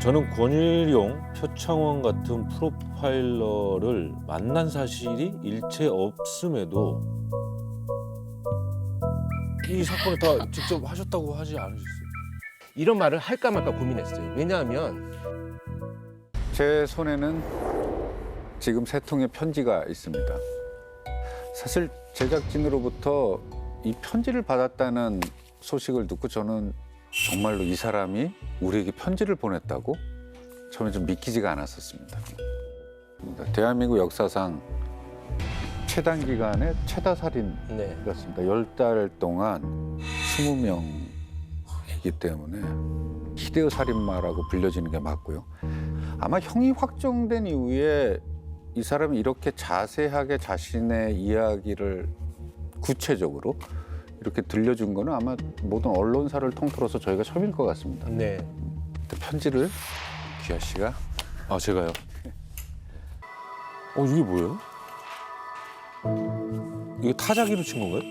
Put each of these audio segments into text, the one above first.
저는 권일용, 표창원 같은 프로파일러를 만난 사실이 일체 없음에도 이 사건을 다 직접 하셨다고 하지 않으셨어요? 이런 말을 할까 말까 고민했어요. 왜냐하면 제 손에는 지금 3통의 편지가 있습니다. 사실 제작진으로부터 이 편지를 받았다는 소식을 듣고 저는 정말로 이 사람이 우리에게 편지를 보냈다고 처음에 좀 믿기지가 않았었습니다. 대한민국 역사상 최단 기간의 최다 살인이었습니다. 10달 동안 20명이기 때문에 히데오 살인마라고 불려지는 게 맞고요. 아마 형이 확정된 이후에 이 사람이 이렇게 자세하게 자신의 이야기를 구체적으로 이렇게 들려준 거는 아마 모든 언론사를 통틀어서 저희가 처음일 것 같습니다. 네. 편지를 귀하 씨가 아, 제가요? 이게 뭐예요? 이게 타자기로 친 건가요?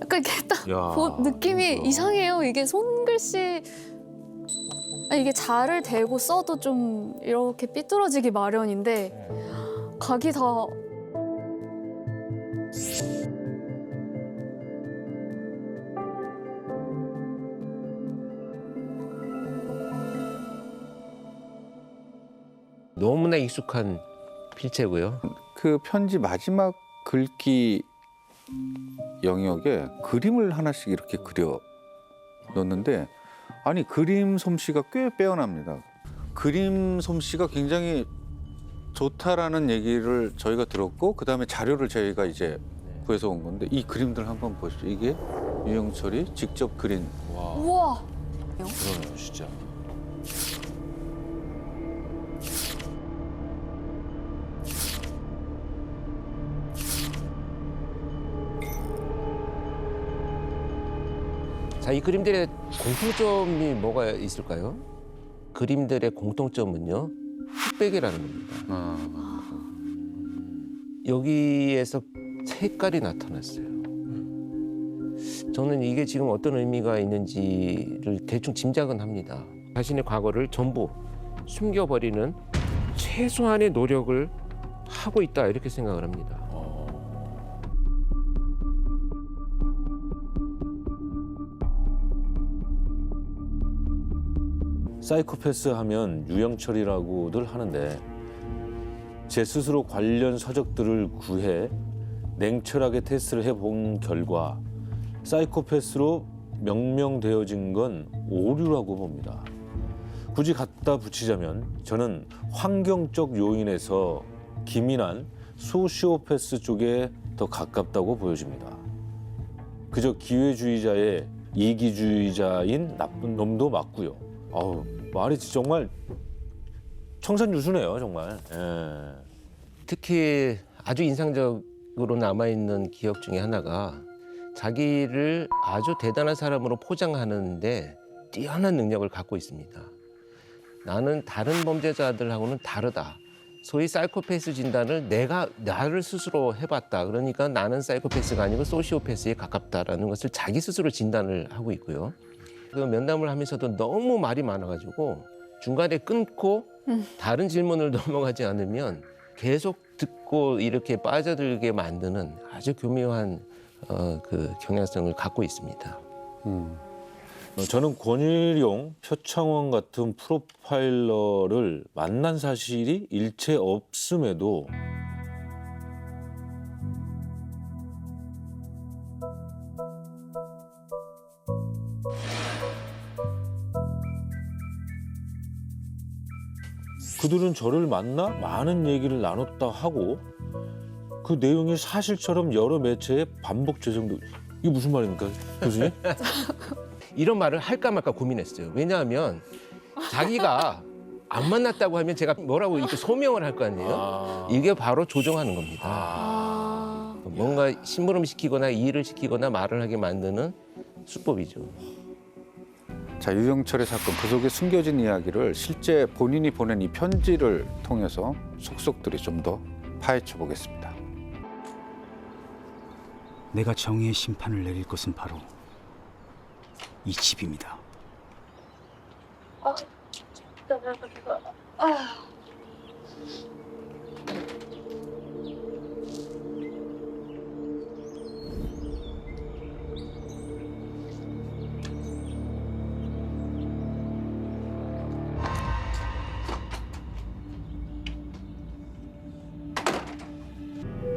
약간 이게 딱 야. 느낌이 이상해요. 이게 손글씨 아니, 이게 자를 대고 써도 좀 이렇게 삐뚤어지기 마련인데 각이 다 너무나 익숙한 필체고요. 그 편지 마지막 글귀 영역에 그림을 하나씩 이렇게 그려 넣는데 아니 그림 솜씨가 꽤 빼어납니다. 그림 솜씨가 굉장히 좋다라는 얘기를 저희가 들었고 그다음에 자료를 저희가 이제 구해서 온 건데 이 그림들 한번 보십시오. 이게 유영철이 직접 그린 와, 우와. 그러네요, 진짜. 자, 이 그림들의 공통점이 뭐가 있을까요? 그림들의 공통점은요, 흑백이라는 겁니다. 여기에서 색깔이 나타났어요. 저는 이게 지금 어떤 의미가 있는지를 대충 짐작은 합니다. 자신의 과거를 전부 숨겨버리는 최소한의 노력을 하고 있다 이렇게 생각을 합니다. 사이코패스 하면 유영철이라고들 하는데 제 스스로 관련 서적들을 구해 냉철하게 테스트를 해본 결과 사이코패스로 명명되어진 건 오류라고 봅니다. 굳이 갖다 붙이자면 저는 환경적 요인에서 기민한 소시오패스 쪽에 더 가깝다고 보여집니다. 그저 기회주의자의 이기주의자인 나쁜 놈도 맞고요. 말이 정말 청산유수네요, 정말. 예. 특히 아주 인상적으로 남아있는 기억 중에 하나가 자기를 아주 대단한 사람으로 포장하는데 뛰어난 능력을 갖고 있습니다. 나는 다른 범죄자들하고는 다르다. 소위 사이코패스 진단을 나를 스스로 해봤다. 그러니까 나는 사이코패스가 아니고 소시오패스에 가깝다라는 것을 자기 스스로 진단을 하고 있고요. 그 면담을 하면서도 너무 말이 많아가지고 중간에 끊고 다른 질문을 넘어가지 않으면 계속 듣고 이렇게 빠져들게 만드는 아주 교묘한 그 경향성을 갖고 있습니다. 저는 권일용, 표창원 같은 프로파일러를 만난 사실이 일체 없음에도 그들은 저를 만나 많은 얘기를 나눴다 하고 그 내용이 사실처럼 여러 매체에 반복 재생도. 이게 무슨 말입니까, 교수님? 이런 말을 할까 말까 고민했어요. 왜냐하면 자기가 안 만났다고 하면 제가 뭐라고 이렇게 소명을 할 거 아니에요? 이게 바로 조종하는 겁니다. 뭔가 심부름시키거나 일을 시키거나 말을 하게 만드는 수법이죠. 자, 유영철의 사건 그 속에 숨겨진 이야기를 실제 본인이 보낸 이 편지를 통해서 속속들이 좀 더 파헤쳐 보겠습니다. 내가 정의의 심판을 내릴 것은 바로 이 집입니다.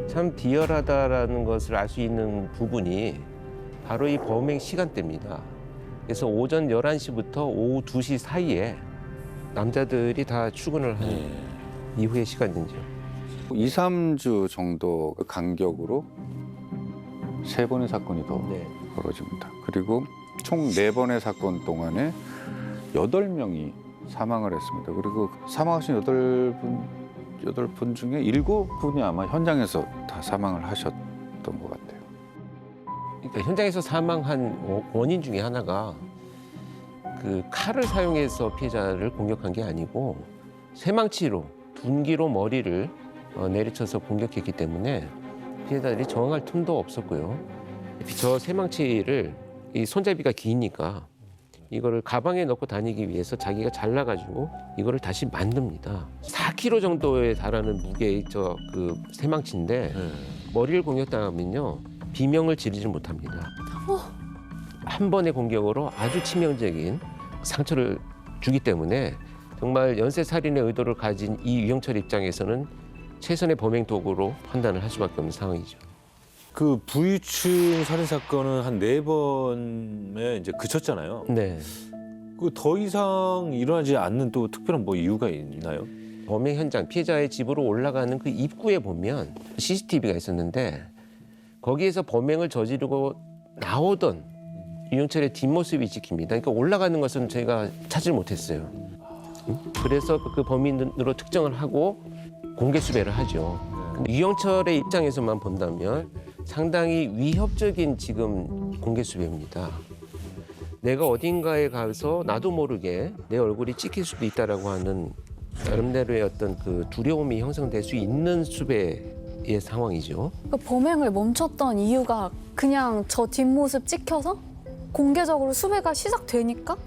참 비열하다라는 것을 알 수 있는 부분이 바로 이 범행 시간대입니다. 그래서 오전 11시부터 오후 2시 사이에 남자들이 다 출근을 하는 이후의 시간이죠. 2, 3주 정도 간격으로 3번의 사건이 더 네. 벌어집니다. 그리고 총 4번의 사건 동안에 8명이 사망을 했습니다. 그리고 사망하신 8분 중에 7분이 아마 현장에서 다 사망을 하셨던 것 같아요. 그러니까 현장에서 사망한 원인 중에 하나가 그 칼을 사용해서 피해자를 공격한 게 아니고 쇠망치로 둔기로 머리를 내리쳐서 공격했기 때문에 피해자들이 저항할 틈도 없었고요. 저 쇠망치를 이 손잡이가 기니까 이거를 가방에 넣고 다니기 위해서 자기가 잘라가지고 이거를 다시 만듭니다. 4kg 정도에 달하는 무게의 그 쇠망치인데 머리를 공격당하면요 비명을 지르지 못합니다. 한 번의 공격으로 아주 치명적인 상처를 주기 때문에 정말 연쇄살인의 의도를 가진 이 유영철 입장에서는 최선의 범행 도구로 판단을 할 수밖에 없는 상황이죠. 그 부유층 살인 사건은 한 4번에 이제 그쳤잖아요. 네. 그 더 이상 일어나지 않는 또 특별한 뭐 이유가 있나요? 범행 현장 피해자의 집으로 올라가는 그 입구에 보면 CCTV가 있었는데 거기에서 범행을 저지르고 나오던 유영철의 뒷모습이 찍힙니다. 그러니까 올라가는 것은 저희가 찾지 못했어요. 그래서 그 범인으로 특정을 하고 공개 수배를 하죠. 근데 유영철의 입장에서만 본다면 상당히 위협적인 지금 공개 수배입니다. 내가 어딘가에 가서 나도 모르게 내 얼굴이 찍힐 수도 있다라고 하는 나름대로의 어떤 그 두려움이 형성될 수 있는 수배의 상황이죠. 그 범행을 멈췄던 이유가 그냥 저 뒷모습 찍혀서 공개적으로 수배가 시작되니까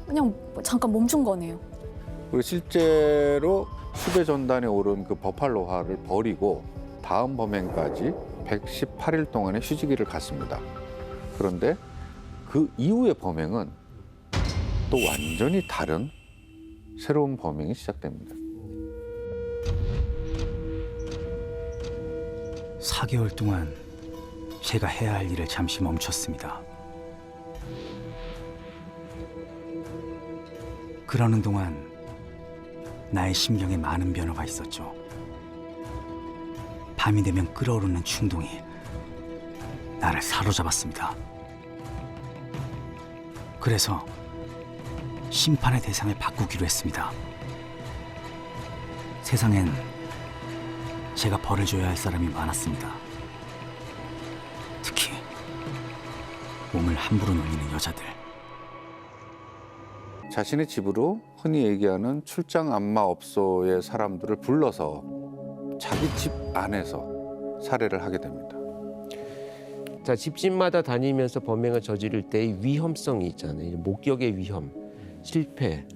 그냥 잠깐 멈춘 거네요. 그리고 실제로 수배 전단에 오른 그 버팔로화를 버리고 다음 범행까지 118일 동안의 휴지기를 갔습니다. 그런데 그 이후의 범행은 또 완전히 다른 새로운 범행이 시작됩니다. 4개월 동안 제가 해야 할 일을 잠시 멈췄습니다. 그러는 동안 나의 심경에 많은 변화가 있었죠. 밤이 되면 끓어오르는 충동이 나를 사로잡았습니다. 그래서 심판의 대상을 바꾸기로 했습니다. 세상엔 제가 벌을 줘야 할 사람이 많았습니다. 특히 몸을 함부로 놀리는 여자들. 자신의 집으로 흔히 얘기하는 출장 안마업소의 사람들을 불러서 자기 집 안에서 살해를 하게 됩니다. 자, 집집마다 다니면서 범행을 저지를 때의 위험성이 있잖아요. 목격의 위험, 실패,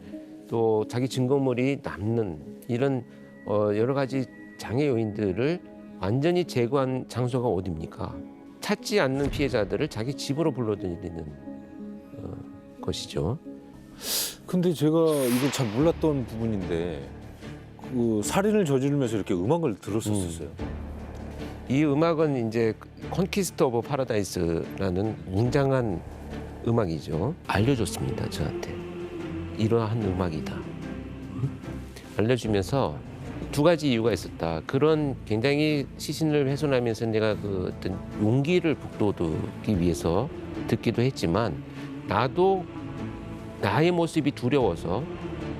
또 자기 증거물이 남는 이런 여러 가지 장애 요인들을 완전히 제거한 장소가 어디입니까? 찾지 않는 피해자들을 자기 집으로 불러들이는 것이죠. 근데 제가 이걸 잘 몰랐던 부분인데 그 살인을 저지르면서 이렇게 음악을 들었었어요. 이 음악은 이제 컨키스트 오브 파라다이스라는 웅장한 음악이죠. 알려줬습니다, 저한테. 이러한 음악이다. 알려주면서 두 가지 이유가 있었다. 그런 굉장히 시신을 훼손하면서 내가 그 어떤 용기를 북돋우기 위해서 듣기도 했지만 나도 나의 모습이 두려워서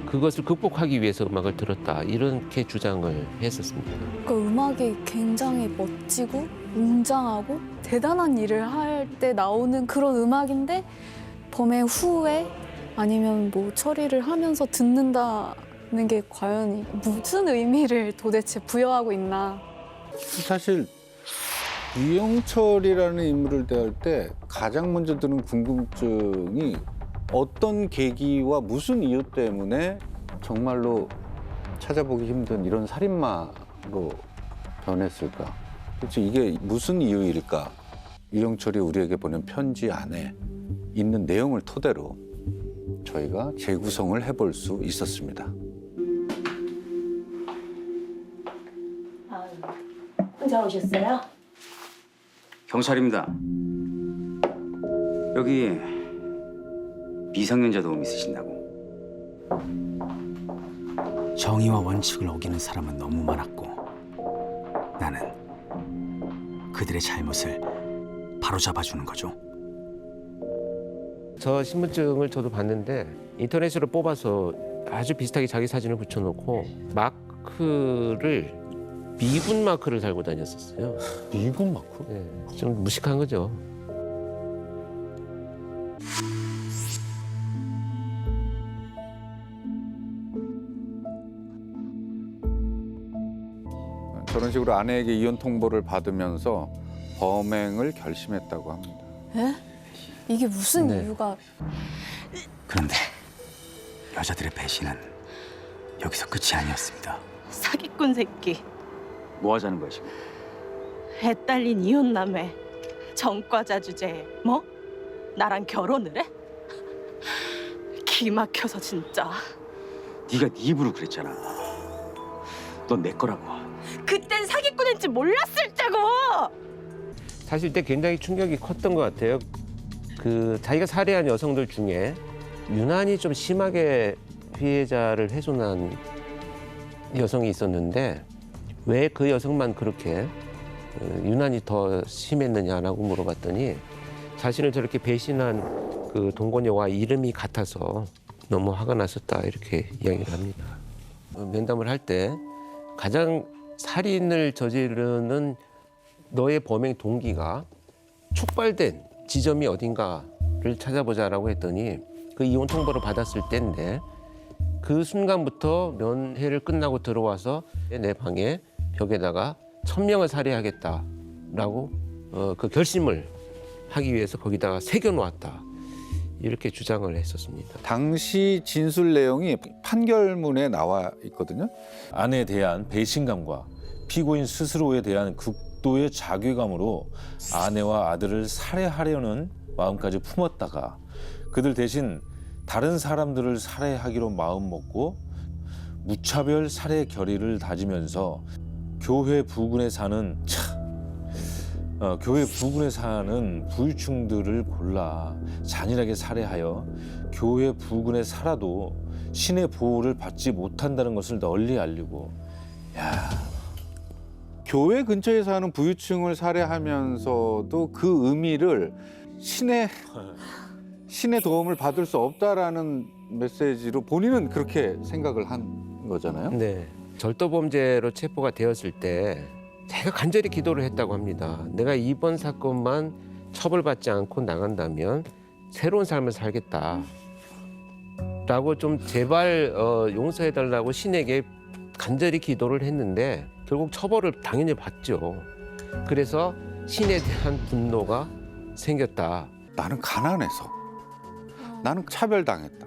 그것을 극복하기 위해서 음악을 들었다. 이렇게 주장을 했었습니다. 그 음악이 굉장히 멋지고 웅장하고 대단한 일을 할 때 나오는 그런 음악인데 범행 후에 아니면 뭐 처리를 하면서 듣는다는 게 과연 무슨 의미를 도대체 부여하고 있나. 사실 유영철이라는 인물을 대할 때 가장 먼저 드는 궁금증이 어떤 계기와 무슨 이유 때문에 정말로 찾아보기 힘든 이런 살인마로 변했을까? 도대체 이게 무슨 이유일까? 유영철이 우리에게 보낸 편지 안에 있는 내용을 토대로 저희가 재구성을 해볼 수 있었습니다. 혼자 오셨어요? 경찰입니다. 여기 미성년자 도움 있으신다고. 정의와 원칙을 어기는 사람은 너무 많았고 나는 그들의 잘못을 바로잡아주는 거죠. 저 신분증을 저도 봤는데 인터넷으로 뽑아서 아주 비슷하게 자기 사진을 붙여놓고 마크를 미군 마크를 달고 다녔었어요. 미군 마크? 네, 좀 무식한 거죠. 저런 식으로 아내에게 이혼 통보를 받으면서 범행을 결심했다고 합니다. 에? 이게 무슨 네. 이유가 그런데 여자들의 배신은 여기서 끝이 아니었습니다. 사기꾼 새끼. 뭐 하자는 거야 지금? 애 딸린 이혼남에 전과자 주제에 뭐? 나랑 결혼을 해? 기 막혀서 진짜. 네가 네 입으로 그랬잖아. 넌 내 거라고. 그땐 사기꾼인지 몰랐을 때고. 사실 때 굉장히 충격이 컸던 것 같아요. 그 자기가 살해한 여성들 중에 유난히 좀 심하게 피해자를 훼손한 여성이 있었는데 왜 그 여성만 그렇게 유난히 더 심했느냐라고 물어봤더니 자신을 저렇게 배신한 그 동거녀와 이름이 같아서 너무 화가 났었다 이렇게 이야기를 합니다. 면담을 할 때 가장 살인을 저지르는 너의 범행 동기가 촉발된 지점이 어딘가를 찾아보자라고 했더니 그 이혼 통보를 받았을 때인데 그 순간부터 면회를 끝나고 들어와서 내 방에 벽에다가 1000명을 살해하겠다라고 그 결심을 하기 위해서 거기다가 새겨놓았다 이렇게 주장을 했었습니다. 당시 진술 내용이 판결문에 나와 있거든요. 아내에 대한 배신감과 피고인 스스로에 대한 극도의 자괴감으로 아내와 아들을 살해하려는 마음까지 품었다가 그들 대신 다른 사람들을 살해하기로 마음먹고 무차별 살해 결의를 다지면서 교회 부근에 사는 부유층들을 골라 잔인하게 살해하여 교회 부근에 살아도 신의 보호를 받지 못한다는 것을 널리 알리고 교회 근처에 사는 부유층을 살해하면서도 그 의미를 신의 도움을 받을 수 없다라는 메시지로 본인은 그렇게 생각을 한 거잖아요. 네, 절도범죄로 체포가 되었을 때 제가 간절히 기도를 했다고 합니다. 내가 이번 사건만 처벌받지 않고 나간다면 새로운 삶을 살겠다. 라고 좀 제발 용서해달라고 신에게 간절히 기도를 했는데 결국 처벌을 당연히 받죠. 그래서 신에 대한 분노가 생겼다. 나는 가난해서 나는 차별당했다.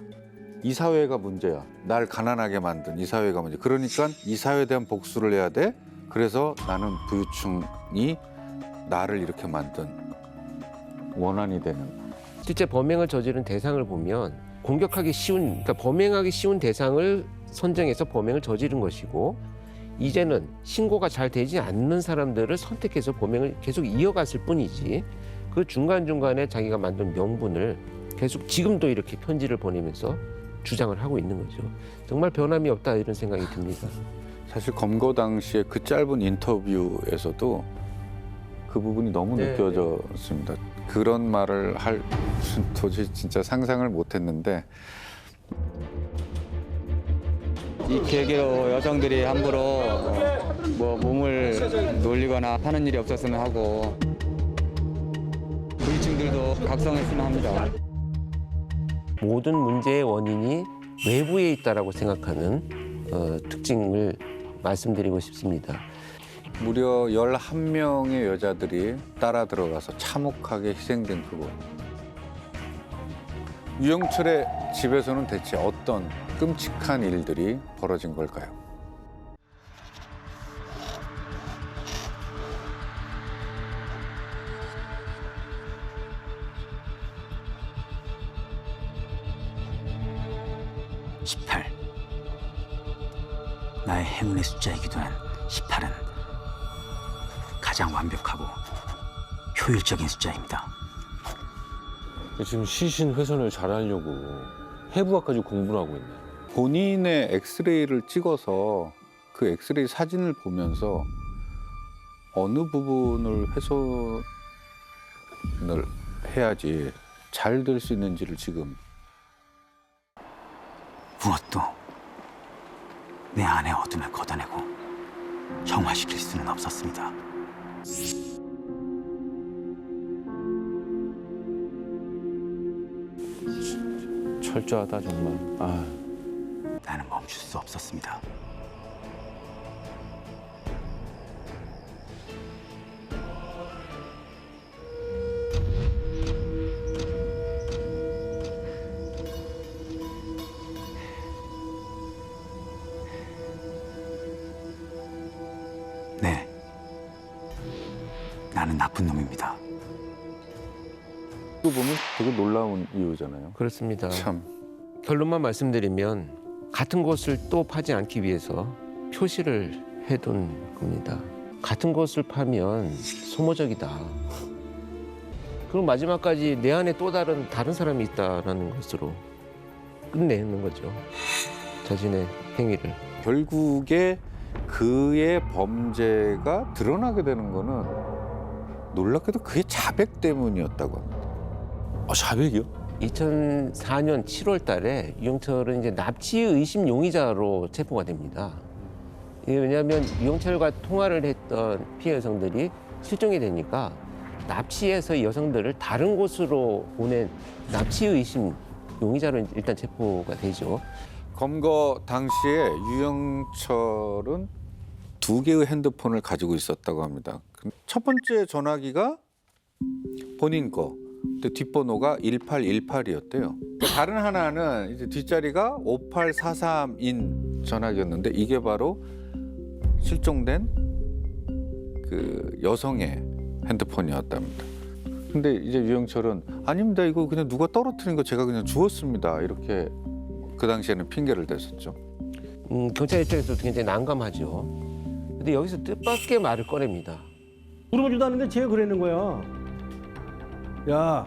이 사회가 문제야. 날 가난하게 만든 이 사회가 문제. 그러니까 이 사회에 대한 복수를 해야 돼. 그래서 나는 부유층이 나를 이렇게 만든 원한이 되는. 실제 범행을 저지른 대상을 보면 공격하기 쉬운, 그러니까 범행하기 쉬운 대상을 선정해서 범행을 저지른 것이고 이제는 신고가 잘 되지 않는 사람들을 선택해서 범행을 계속 이어갔을 뿐이지 그 중간중간에 자기가 만든 명분을 계속 지금도 이렇게 편지를 보내면서 주장을 하고 있는 거죠. 정말 변함이 없다 이런 생각이 듭니다. 사실 검거 당시에 그 짧은 인터뷰에서도 그 부분이 너무 네. 느껴졌습니다. 그런 말을 할 줄은 도저히 진짜 상상을 못했는데 이 계기로 여성들이 함부로 뭐 몸을 놀리거나 하는 일이 없었으면 하고 부유층들도 각성했으면 합니다. 모든 문제의 원인이 외부에 있다라고 생각하는 특징을 말씀드리고 싶습니다. 무려 11명의 여자들이 따라 들어가서 참혹하게 희생된 그곳. 유영철의 집에서는 대체 어떤 끔찍한 일들이 벌어진 걸까요? 나의 행운의 숫자이기도 한 18은 가장 완벽하고 효율적인 숫자입니다. 지금 시신 훼손을 잘하려고 해부학까지 공부를 하고 있네. 본인의 엑스레이를 찍어서 그 엑스레이 사진을 보면서 어느 부분을 훼손을 해야지 잘 될 수 있는지를 지금 무엇도 내 안의 어둠을 걷어내고 정화시킬 수는 없었습니다. 철저하다 정말. 아. 나는 멈출 수 없었습니다. 네, 나는 나쁜 놈입니다. 또 보면 되게 놀라운 이유잖아요. 그렇습니다. 참. 결론만 말씀드리면 같은 곳을 또 파지 않기 위해서 표시를 해둔 겁니다. 같은 곳을 파면 소모적이다. 그럼 마지막까지 내 안에 또 다른 사람이 있다라는 것으로 끝내는 거죠. 자신의 행위를. 결국에 그의 범죄가 드러나게 되는 거는 놀랍게도 그의 자백 때문이었다고 합니다. 아, 자백이요? 2004년 7월 달에 유영철은 이제 납치 의심 용의자로 체포가 됩니다. 이게 왜냐하면 유영철과 통화를 했던 피해 여성들이 실종이 되니까 납치해서 이 여성들을 다른 곳으로 보낸 납치 의심 용의자로 일단 체포가 되죠. 검거 당시에 유영철은 2개의 핸드폰을 가지고 있었다고 합니다. 첫 번째 전화기가 본인 거, 근데 뒷번호가 1818이었대요. 다른 하나는 이제 뒷자리가 5843인 전화기였는데 이게 바로 실종된 그 여성의 핸드폰이었답니다. 근데 이제 유영철은 아닙니다. 이거 그냥 누가 떨어뜨린 거 제가 그냥 주웠습니다. 이렇게 그 당시에는 핑계를 댔었죠. 경찰 입장에서도 굉장히 난감하죠. 근데 여기서 뜻밖의 말을 꺼냅니다. 물어보지도 않는데 쟤가 그러는 거야. 야,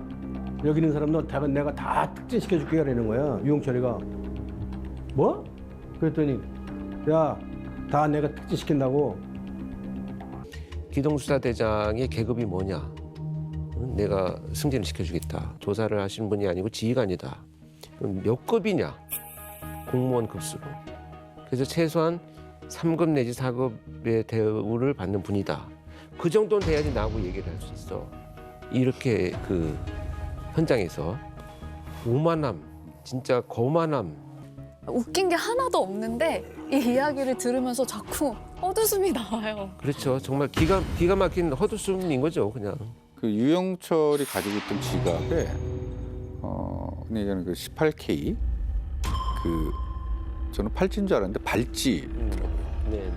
여기 있는 사람 너 내가 다 특진시켜줄게 그러는 거야. 유영철이가. 뭐? 그랬더니 야, 다 내가 특진시킨다고. 기동수사대장의 계급이 뭐냐? 내가 승진을 시켜주겠다. 조사를 하시는 분이 아니고 지휘관이다. 그럼 몇 급이냐? 공무원 급수로. 그래서 최소한 3급 내지 4급의 대우를 받는 분이다. 그 정도는 돼야지 나하고 얘기를 할 수 있어. 이렇게 그 현장에서 오만함, 진짜 거만함. 웃긴 게 하나도 없는데 이 이야기를 들으면서 자꾸 헛웃음이 나와요. 그렇죠. 정말 기가 막힌 헛웃음인 거죠, 그냥. 그 유영철이 가지고 있던 지갑에 흔히 얘기하는 그 18K 그 저는 팔찌인 줄 알았는데 발찌더라고요. 네네.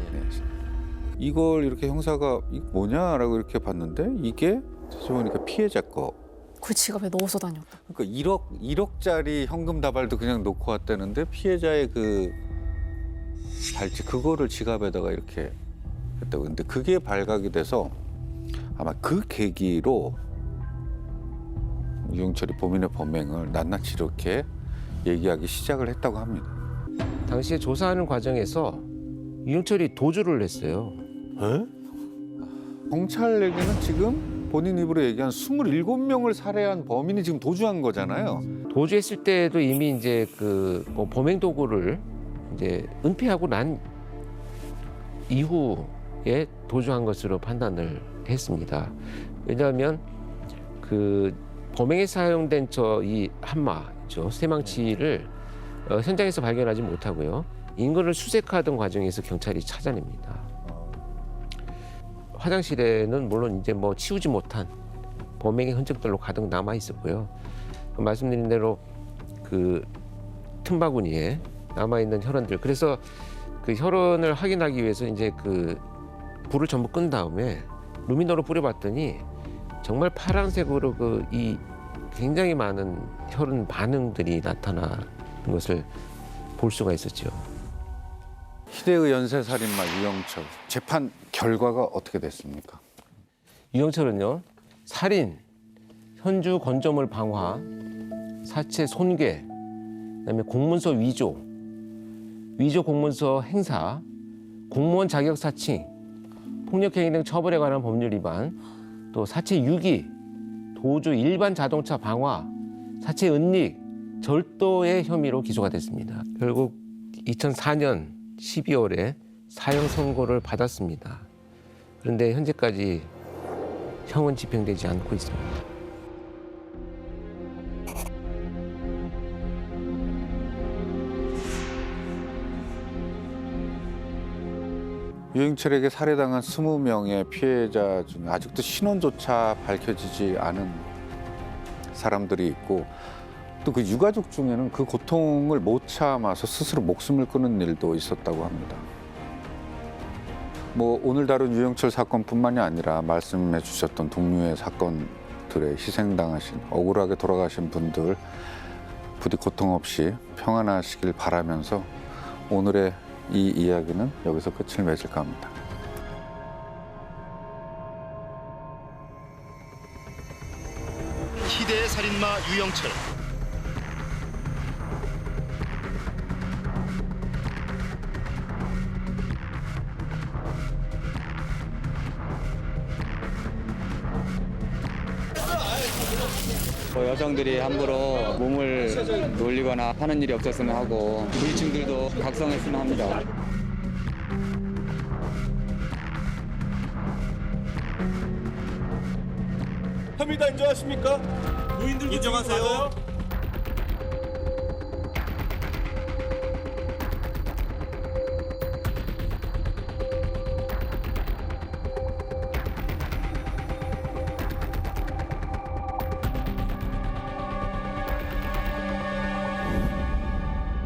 이걸 이렇게 형사가 이게 뭐냐라고 이렇게 봤는데 이게 사실 보니까 피해자 거. 그 지갑에 넣어서 다녔다. 그러니까 1억짜리 현금 다발도 그냥 놓고 왔다는데 피해자의 그 발찌 그거를 지갑에다가 이렇게 했다고. 근데 그게 발각이 돼서 아마 그 계기로 유영철이 범인의 범행을 낱낱이 이렇게 얘기하기 시작을 했다고 합니다. 당시에 조사하는 과정에서 유영철이 도주를 했어요. 에? 경찰 얘기는 지금 본인 입으로 얘기한 27명을 살해한 범인이 지금 도주한 거잖아요. 도주했을 때도 이미 이제 그 범행 도구를 이제 은폐하고 난 이후에 도주한 것으로 판단을 했습니다. 왜냐하면 그 범행에 사용된 이 한마죠, 쇠망치를 현장에서 발견하지 못하고요. 인근을 수색하던 과정에서 경찰이 찾아냅니다. 화장실에는 물론 이제 뭐 치우지 못한 범행의 흔적들로 가득 남아 있었고요. 말씀드린 대로 그 틈바구니에 남아 있는 혈흔들. 그래서 그 혈흔을 확인하기 위해서 이제 그 불을 전부 끈 다음에 루미노로 뿌려봤더니 정말 파란색으로 그 이 굉장히 많은 혈흔 반응들이 나타나는 것을 볼 수가 있었죠. 희대의 연쇄살인마 유영철 재판 결과가 어떻게 됐습니까? 유영철은요, 살인, 현주 건조물 방화, 사체 손괴, 그다음에 공문서 위조, 위조 공문서 행사, 공무원 자격 사칭, 폭력행위 등 처벌에 관한 법률 위반, 또 사체 유기, 도주 일반 자동차 방화, 사체 은닉, 절도의 혐의로 기소가 됐습니다. 결국 2004년 12월에 사형 선고를 받았습니다. 그런데 현재까지 형은 집행되지 않고 있습니다. 유영철에게 살해당한 20명의 피해자 중에 아직도 신원조차 밝혀지지 않은 사람들이 있고 또 그 유가족 중에는 그 고통을 못 참아서 스스로 목숨을 끊은 일도 있었다고 합니다. 뭐 오늘 다룬 유영철 사건뿐만이 아니라 말씀해 주셨던 동료의 사건들에 희생당하신 억울하게 돌아가신 분들 부디 고통 없이 평안하시길 바라면서 오늘의 이 이야기는 여기서 끝을 맺을까 합니다. 희대의 살인마 유영철. 여성들이 함부로 몸을 놀리거나 하는 일이 없었으면 하고 부위층들도 각성했으면 합니다. 혐의다 인정하십니까? 노인들 인정하세요.